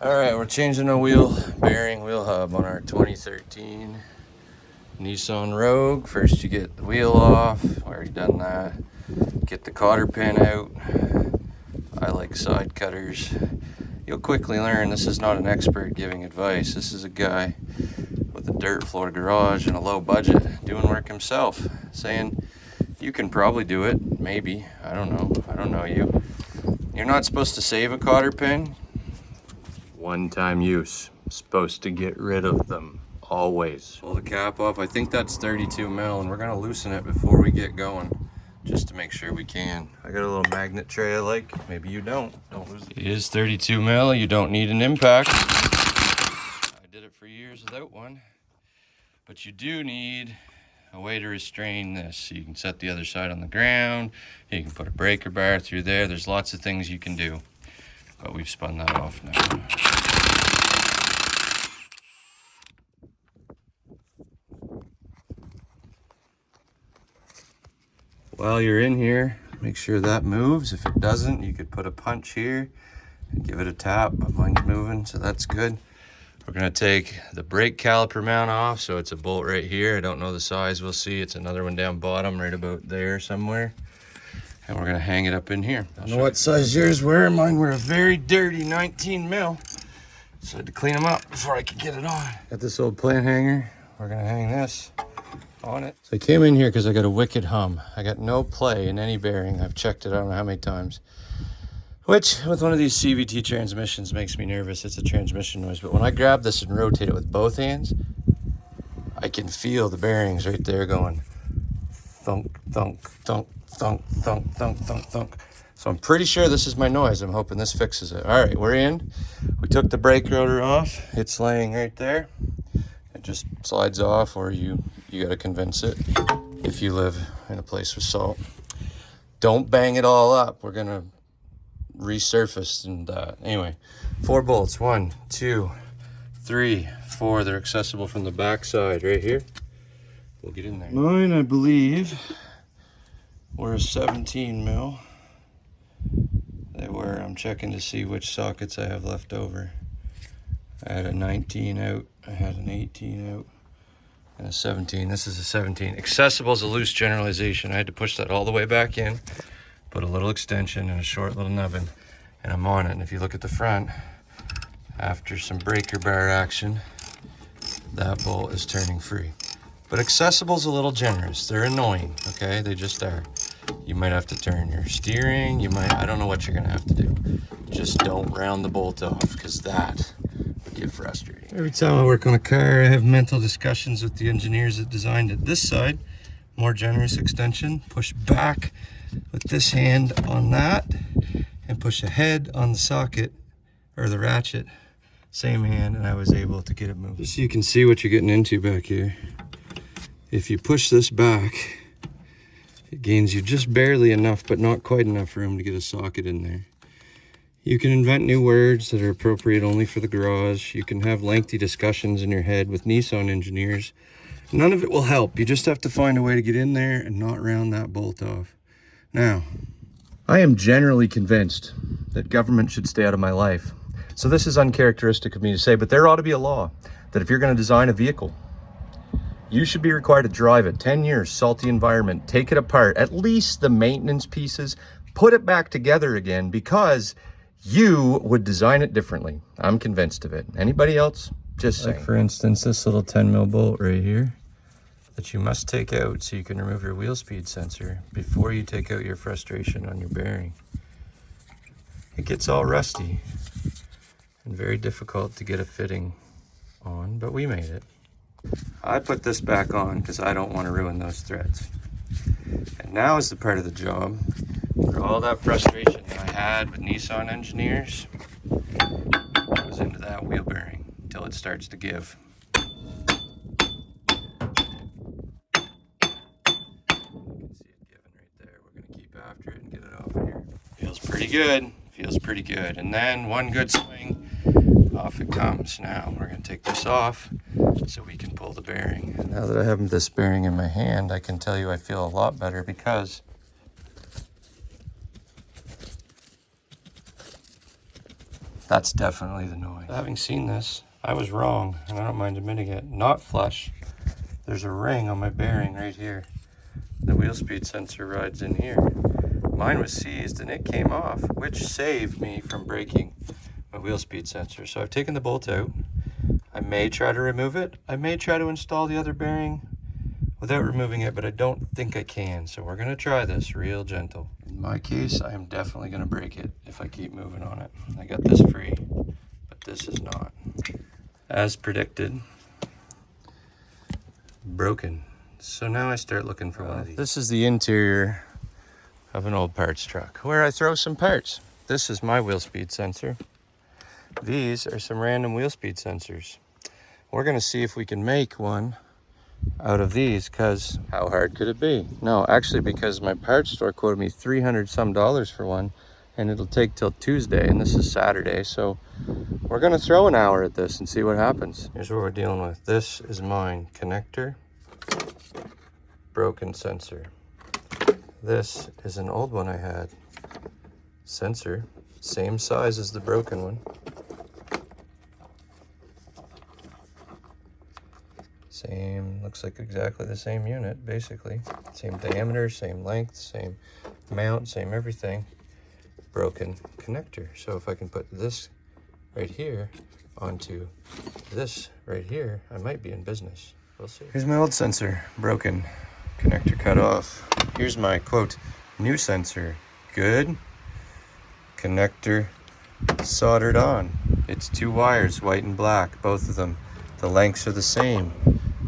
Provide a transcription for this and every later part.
All right, we're changing the wheel hub on our 2013 Nissan Rogue. First you get the wheel off, already done that. Get the cotter pin out. I like side cutters. You'll quickly learn this is not an expert giving advice. This is a guy with a dirt floor garage and a low budget doing work himself, saying you can probably do it, maybe. I don't know you. You're not supposed to save a cotter pin. One-time use. Supposed to get rid of them, always. Pull the cap off. I think that's 32 mil, and we're gonna loosen it before we get going, just to make sure we can. I got a little magnet tray I like. Maybe you don't. Don't lose it. It is 32 mil. You don't need an impact. I did it for years without one. But you do need a way to restrain this. So you can set the other side on the ground. You can put a breaker bar through there. There's lots of things you can do. But we've spun that off now. While you're in here, make sure that moves. If it doesn't, you could put a punch here and give it a tap, but mine's moving, so that's good. We're gonna take the brake caliper mount off, so it's a bolt right here. I don't know the size, we'll see. It's another one down bottom, right about there somewhere. And we're gonna hang it up in here. I don't know what size yours were. Mine were a very dirty 19 mil. So I had to clean them up before I could get it on. Got this old plant hanger. We're gonna hang this on it. So I came in here because I got a wicked hum. I got no play in any bearing. I've checked it, I don't know how many times. Which, with one of these CVT transmissions, makes me nervous. It's a transmission noise. But when I grab this and rotate it with both hands, I can feel the bearings right there going thunk, thunk, thunk, thunk, thunk, thunk, thunk, thunk. So I'm pretty sure this is my noise. I'm hoping this fixes it. All right, we're in. We took the brake rotor off. It's laying right there. It just slides off, or you got to convince it if you live in a place with salt. Don't bang it all up. We're going to resurface and anyway, 4 bolts. 1, 2, 3, 4. They're accessible from the back side right here. We'll get in there. Mine, I believe, were a 17 mil. They were. I'm checking to see which sockets I have left over. I had a 19 out, I had an 18 out, and a 17. This is a 17. Accessible is a loose generalization. I had to push that all the way back in, put a little extension and a short little nubbin, and I'm on it. And if you look at the front, after some breaker bar action, that bolt is turning free. But accessible's a little generous. They're annoying, okay? They just are. You might have to turn your steering. I don't know what you're gonna have to do. Just don't round the bolt off, because that would get frustrating. Every time I work on a car, I have mental discussions with the engineers that designed it. This side, more generous extension. Push back with this hand on that, and push ahead on the socket, or the ratchet. Same hand, and I was able to get it moving. Just so you can see what you're getting into back here. If you push this back, it gains you just barely enough, but not quite enough room to get a socket in there. You can invent new words that are appropriate only for the garage. You can have lengthy discussions in your head with Nissan engineers. None of it will help. You just have to find a way to get in there and not round that bolt off. Now, I am generally convinced that government should stay out of my life. So this is uncharacteristic of me to say, but there ought to be a law that if you're going to design a vehicle, you should be required to drive it 10 years, salty environment, take it apart, at least the maintenance pieces, put it back together again, because you would design it differently. I'm convinced of it. Anybody else? Just saying. Like for instance, this little 10 mil bolt right here that you must take out so you can remove your wheel speed sensor before you take out your frustration on your bearing. It gets all rusty and very difficult to get a fitting on, but we made it. I put this back on because I don't want to ruin those threads. And now is the part of the job where all that frustration that I had with Nissan engineers goes into that wheel bearing until it starts to give. You can see it giving right there. We're going to keep after it and get it off of here. Feels pretty good. Feels pretty good. And then one good swing, off it comes. Now we're going to take this off so we can pull the bearing. And now that I have this bearing in my hand, I can tell you I feel a lot better, because That's definitely the noise. Having seen this, I was wrong, and I don't mind admitting it. Not flush. There's a ring on my bearing right here. The wheel speed sensor rides in here. Mine was seized and it came off, which saved me from breaking my wheel speed sensor. So I've taken the bolt out. I may try to remove it. I may try to install the other bearing without removing it, but I don't think I can. So we're gonna try this real gentle. In my case, I am definitely gonna break it if I keep moving on it. I got this free, but this is not. As predicted, broken. So now I start looking for one of these. This is the interior of an old parts truck where I throw some parts. This is my wheel speed sensor. These are some random wheel speed sensors. We're gonna see if we can make one out of these, because how hard could it be? No, actually, because my parts store quoted me $300 some for one, and it'll take till Tuesday, and this is Saturday, so we're gonna throw an hour at this and see what happens. Here's what we're dealing with. This is mine. Connector, broken sensor. This is an old one I had. Sensor, same size as the broken one. Same, looks like exactly the same unit, basically. Same diameter, same length, same mount, same everything. Broken connector. So if I can put this right here onto this right here, I might be in business. We'll see. Here's my old sensor, broken. Connector cut off. Here's my quote, new sensor, good. Connector soldered on. It's 2 wires, white and black, both of them. The lengths are the same.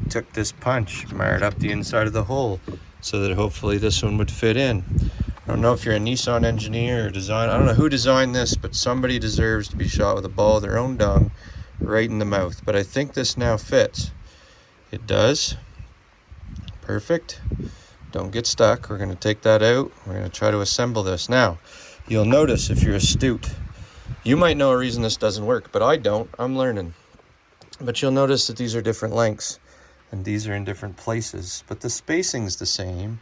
Took this punch, marred up the inside of the hole so that hopefully this one would fit in. I don't know if you're a Nissan engineer or designer. I don't know who designed this, but somebody deserves to be shot with a ball of their own dung right in the mouth. But I think this now fits. It does. Perfect. Don't get stuck. We're going to take that out. We're going to try to assemble this. Now, you'll notice if you're astute, you might know a reason this doesn't work, but I don't. I'm learning. But you'll notice that these are different lengths and these are in different places, but the spacing's the same.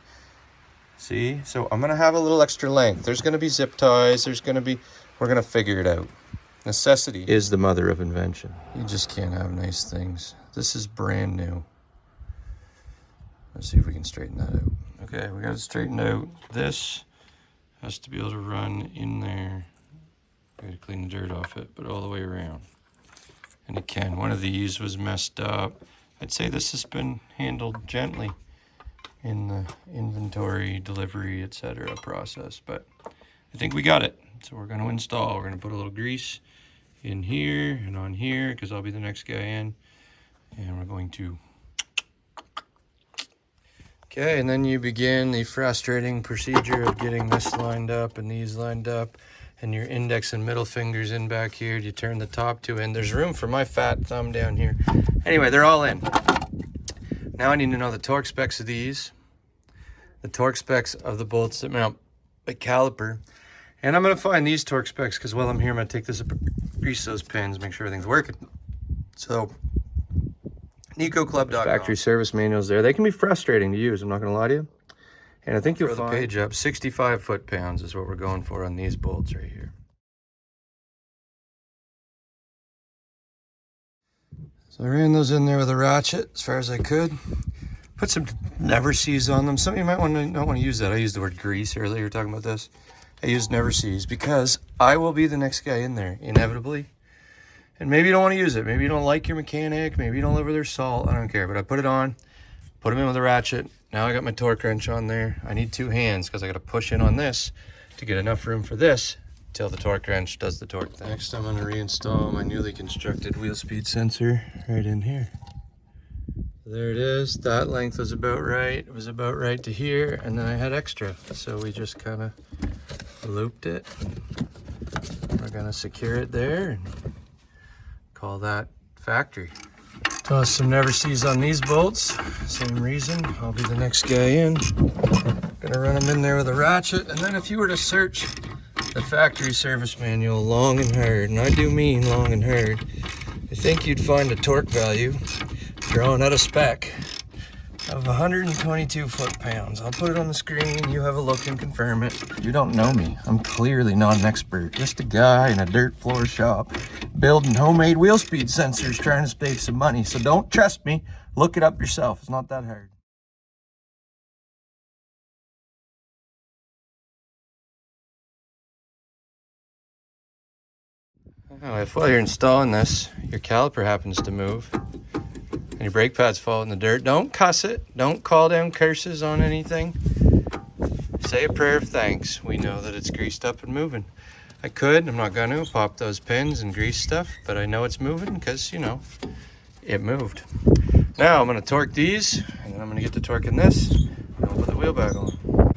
See? So I'm going to have a little extra length. There's going to be zip ties. We're going to figure it out. Necessity is the mother of invention. You just can't have nice things. This is brand new. Let's see if we can straighten that out. Okay, we got it straightened out. This has to be able to run in there. I got to clean the dirt off it, but all the way around. And it can. One of these was messed up. I'd say this has been handled gently in the inventory, delivery, etc. process, but I think we got it. So we're going to install. We're going to put a little grease in here and on here because I'll be the next guy in. And we're going to... Okay, and then you begin the frustrating procedure of getting this lined up and these lined up. And your index and middle fingers in back here. You turn the top two in. There's room for my fat thumb down here. Anyway, they're all in. Now I need to know the torque specs of these, the torque specs of the bolts that mount the caliper. And I'm going to find these torque specs because while I'm here, I'm going to take this up, grease those pins, make sure everything's working. So, NicoClub.com. Factory service manuals there. They can be frustrating to use, I'm not going to lie to you. And I think you'll find the page up. 65 foot-pounds is what we're going for on these bolts right here. So I ran those in there with a ratchet as far as I could. Put some never sees on them. Some of you might not want to use that. I used the word grease earlier talking about this. I used never sees because I will be the next guy in there, inevitably. And maybe you don't want to use it. Maybe you don't like your mechanic. Maybe you don't live where there's salt. I don't care. But I put it on, put them in with a ratchet. Now I got my torque wrench on there. I need 2 hands because I got to push in on this to get enough room for this till the torque wrench does the torque thing. Next, I'm going to reinstall my newly constructed wheel speed sensor right in here. There it is. That length was about right. It was about right to here, and then I had extra. So we just kind of looped it. We're going to secure it there and call that factory. Toss some never sees on these bolts. Same reason. I'll be the next guy in. Gonna run them in there with a ratchet. And then if you were to search the factory service manual long and hard, and I do mean long and hard, I think you'd find a torque value drawn out of spec of 122 foot-pounds. I'll put it on the screen. You have a look and confirm it. You don't know me. I'm clearly not an expert. Just a guy in a dirt floor shop building homemade wheel speed sensors trying to save some money. So don't trust me. Look it up yourself. It's not that hard. Now, if while you're installing this, your caliper happens to move and your brake pads fall in the dirt, don't cuss it. Don't call down curses on anything. Say a prayer of thanks. We know that it's greased up and moving. I could, I'm not gonna, pop those pins and grease stuff, but I know it's moving because, you know, it moved. Now I'm gonna torque these, and then I'm gonna get to torquing this, and I'll put the wheel back on.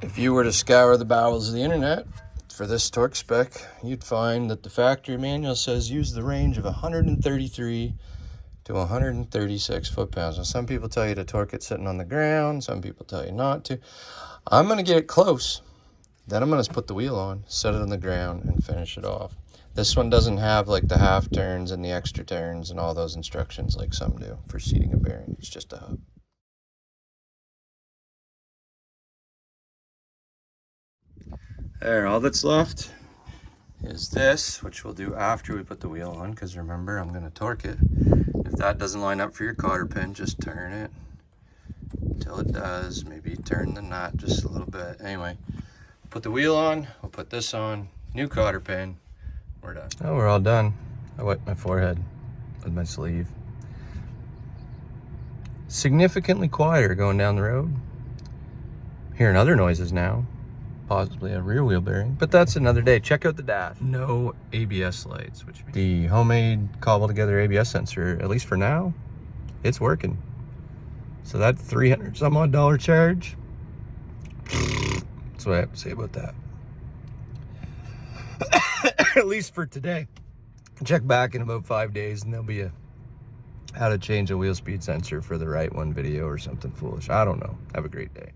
If you were to scour the bowels of the internet for this torque spec, you'd find that the factory manual says use the range of 133 to 136 foot-pounds. Now, some people tell you to torque it sitting on the ground. Some people tell you not to. I'm going to get it close. Then I'm going to put the wheel on, set it on the ground, and finish it off. This one doesn't have like the half turns and the extra turns and all those instructions like some do for seating a bearing. It's just a hub. There, all that's left is this, which we'll do after we put the wheel on, because remember, I'm going to torque it. If that doesn't line up for your cotter pin, just turn it until it does. Maybe turn the nut just a little bit. Anyway, put the wheel on, we'll put this on, new cotter pin, we're done. Oh, we're all done. I wiped my forehead with my sleeve. Significantly quieter going down the road. Hearing other noises now. Possibly a rear wheel bearing, but that's another day. Check out the dash. No ABS lights, which means the homemade cobbled together ABS sensor, at least for now, it's working. So that $300 some odd charge, that's what I have to say about that. At least for today. Check back in about 5 days and there'll be a how to change a wheel speed sensor for the right one video or something foolish. I don't know. Have a great day.